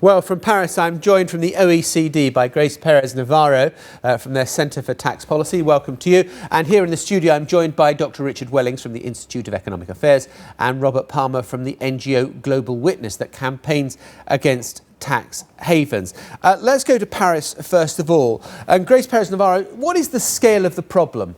Well, from Paris, I'm joined from the OECD by Grace Perez-Navarro from their Centre for Tax Policy. Welcome to you. And here in the studio, I'm joined by Dr. Richard Wellings from the Institute of Economic Affairs and Robert Palmer from the NGO Global Witness that campaigns against tax havens. Let's go to Paris first of all. Grace Perez-Navarro, what is the scale of the problem?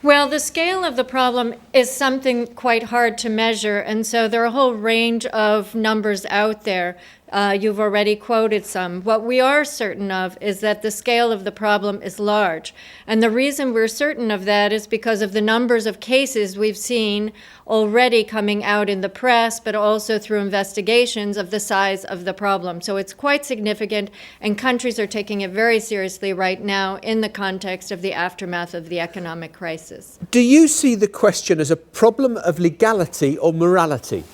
Well, the scale of the problem is something quite hard to measure, and so there are a whole range of numbers out there. You've already quoted some. What we are certain of is that the scale of the problem is large. And the reason we're certain of that is because of the numbers of cases we've seen already coming out in the press, but also through investigations of the size of the problem. So it's quite significant, and countries are taking it very seriously right now in the context of the aftermath of the economic crisis. Do you see the question as a problem of legality or morality?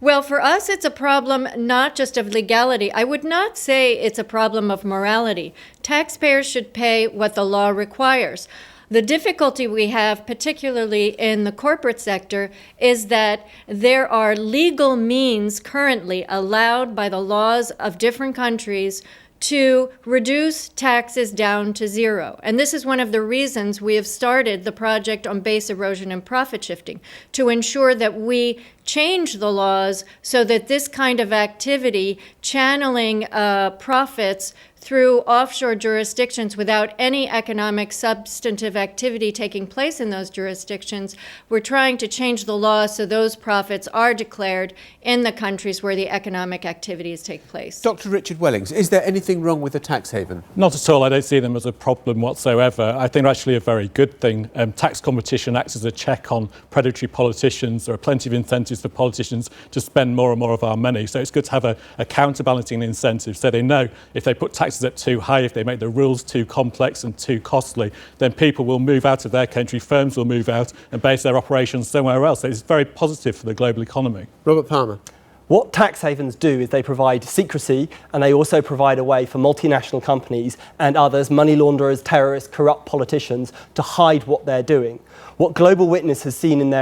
Well, for us, it's a problem not just of legality. I would not say it's a problem of morality. Taxpayers should pay what the law requires. The difficulty we have, particularly in the corporate sector, is that there are legal means currently allowed by the laws of different countries to reduce taxes down to zero. And this is one of the reasons we have started the project on base erosion and profit shifting, to ensure that we change the laws so that this kind of activity, channeling profits through offshore jurisdictions without any economic substantive activity taking place in those jurisdictions, we're trying to change the law so those profits are declared in the countries where the economic activities take place. Dr. Richard Wellings, is there anything wrong with a tax haven? Not at all. I don't see them as a problem whatsoever. I think they're actually a very good thing. Tax competition acts as a check on predatory politicians. There are plenty of incentives for politicians to spend more and more of our money. So it's good to have a counterbalancing incentive, so they know if they put taxes up too high, if they make the rules too complex and too costly, then people will move out of their country, firms will move out and base their operations somewhere else. So it's very positive for the global economy. Robert Palmer. What tax havens do is they provide secrecy, and they also provide a way for multinational companies and others, money launderers, terrorists, corrupt politicians, to hide what they're doing. What Global Witness has seen in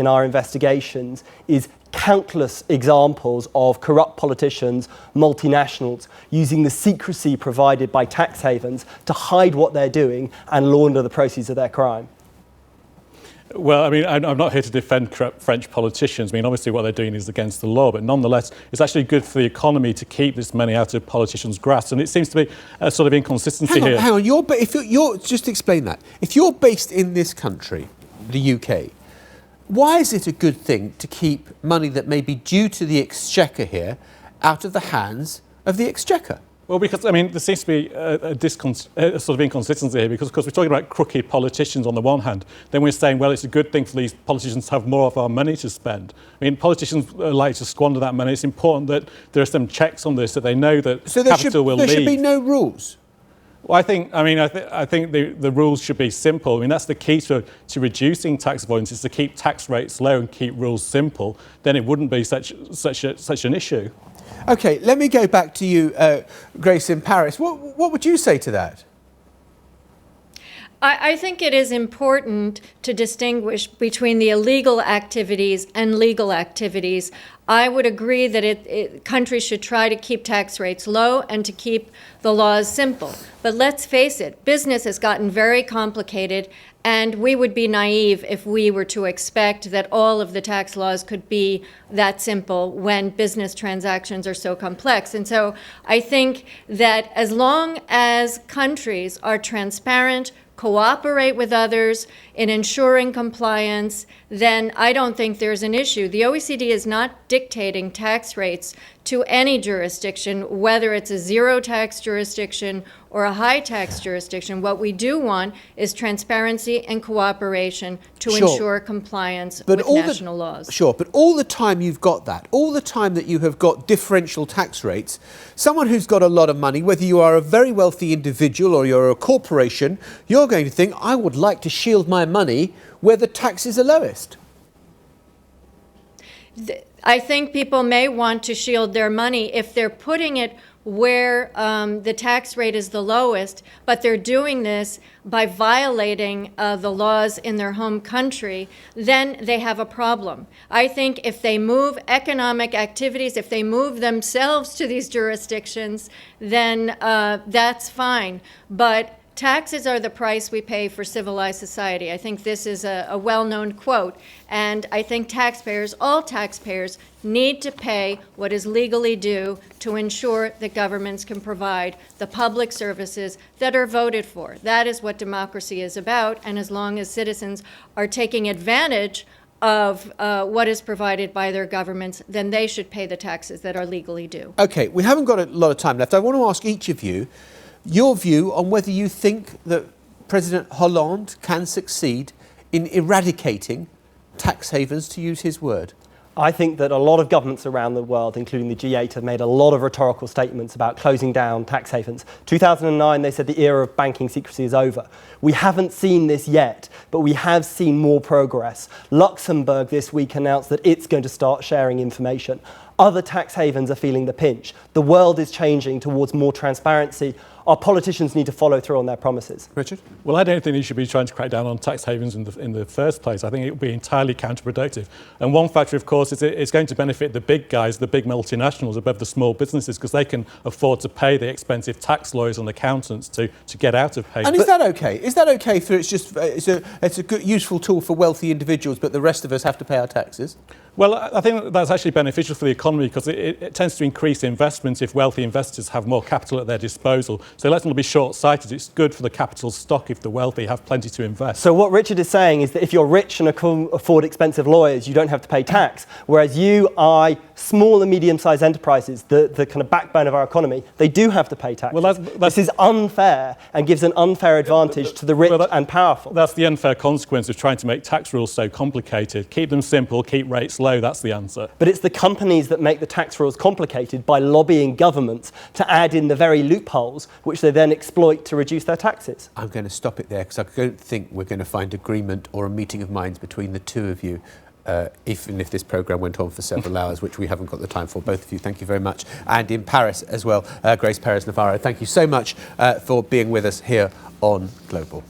our investigations is countless examples of corrupt politicians, multinationals, using the secrecy provided by tax havens to hide what they're doing and launder the proceeds of their crime. Well, I mean, I'm not here to defend corrupt French politicians. I mean, obviously what they're doing is against the law, but nonetheless, it's actually good for the economy to keep this money out of politicians' grasp. And it seems to be a sort of inconsistency here. Hang on, just explain that. If you're based in this country, the UK, why is it a good thing to keep money that may be due to the Exchequer here out of the hands of the Exchequer? Well, because, I mean, there seems to be a sort of inconsistency here, because, of course, we're talking about crooked politicians on the one hand. Then we're saying, well, it's a good thing for these politicians to have more of our money to spend. I mean, politicians like to squander that money. It's important that there are some checks on this, that they know that capital will leave. There should be no rules. Well, I think the rules should be simple. I mean, that's the key to reducing tax avoidance, is to keep tax rates low and keep rules simple. Then it wouldn't be such an issue. OK, let me go back to you, Grace, in Paris. What would you say to that? I think it is important to distinguish between the illegal activities and legal activities. I would agree that countries should try to keep tax rates low and to keep the laws simple. But let's face it, business has gotten very complicated, and we would be naive if we were to expect that all of the tax laws could be that simple when business transactions are so complex. And so I think that as long as countries are transparent, cooperate with others in ensuring compliance, then I don't think there's an issue. The OECD is not dictating tax rates to any jurisdiction, whether it's a zero tax jurisdiction or a high tax jurisdiction. What we do want is transparency and cooperation to ensure compliance with national laws. Sure, but all the time you've got that, all the time that you have got differential tax rates, someone who's got a lot of money, whether you are a very wealthy individual or you're a corporation, you're going to think, I would like to shield my money where the taxes are lowest. I think people may want to shield their money if they're putting it where the tax rate is the lowest, but they're doing this by violating the laws in their home country, then they have a problem. I think if they move economic activities, if they move themselves to these jurisdictions, then that's fine. But taxes are the price we pay for civilized society. I think this is a well-known quote. And I think taxpayers, all taxpayers, need to pay what is legally due to ensure that governments can provide the public services that are voted for. That is what democracy is about. And as long as citizens are taking advantage of what is provided by their governments, then they should pay the taxes that are legally due. OK, we haven't got a lot of time left. I want to ask each of you your view on whether you think that President Hollande can succeed in eradicating tax havens, to use his word. I think that a lot of governments around the world, including the G8, have made a lot of rhetorical statements about closing down tax havens. 2009, they said the era of banking secrecy is over. We haven't seen this yet, but we have seen more progress. Luxembourg this week announced that it's going to start sharing information. Other tax havens are feeling the pinch. The world is changing towards more transparency. Our politicians need to follow through on their promises. Richard? Well, I don't think you should be trying to crack down on tax havens in the first place. I think it would be entirely counterproductive. And one factor, of course, is it's going to benefit the big guys, the big multinationals above the small businesses, because they can afford to pay the expensive tax lawyers and accountants to get out of havens. And is that OK? Is that OK for it's a good, useful tool for wealthy individuals, but the rest of us have to pay our taxes? Well, I think that's actually beneficial for the economy because it tends to increase investment if wealthy investors have more capital at their disposal. So let's not be short-sighted. It's good for the capital stock if the wealthy have plenty to invest. So what Richard is saying is that if you're rich and can afford expensive lawyers, you don't have to pay tax. Whereas you, I, small and medium-sized enterprises, the kind of backbone of our economy, they do have to pay tax. Well, this is unfair and gives an unfair advantage to the rich and powerful. That's the unfair consequence of trying to make tax rules so complicated. Keep them simple, keep rates low, that's the answer. But it's the companies that make the tax rules complicated by lobbying governments to add in the very loopholes which they then exploit to reduce their taxes. I'm going to stop it there because I don't think we're going to find agreement or a meeting of minds between the two of you, even if this programme went on for several hours, which we haven't got the time for. Both of you, thank you very much. And in Paris as well, Grace Perez-Navarro, thank you so much for being with us here on Global.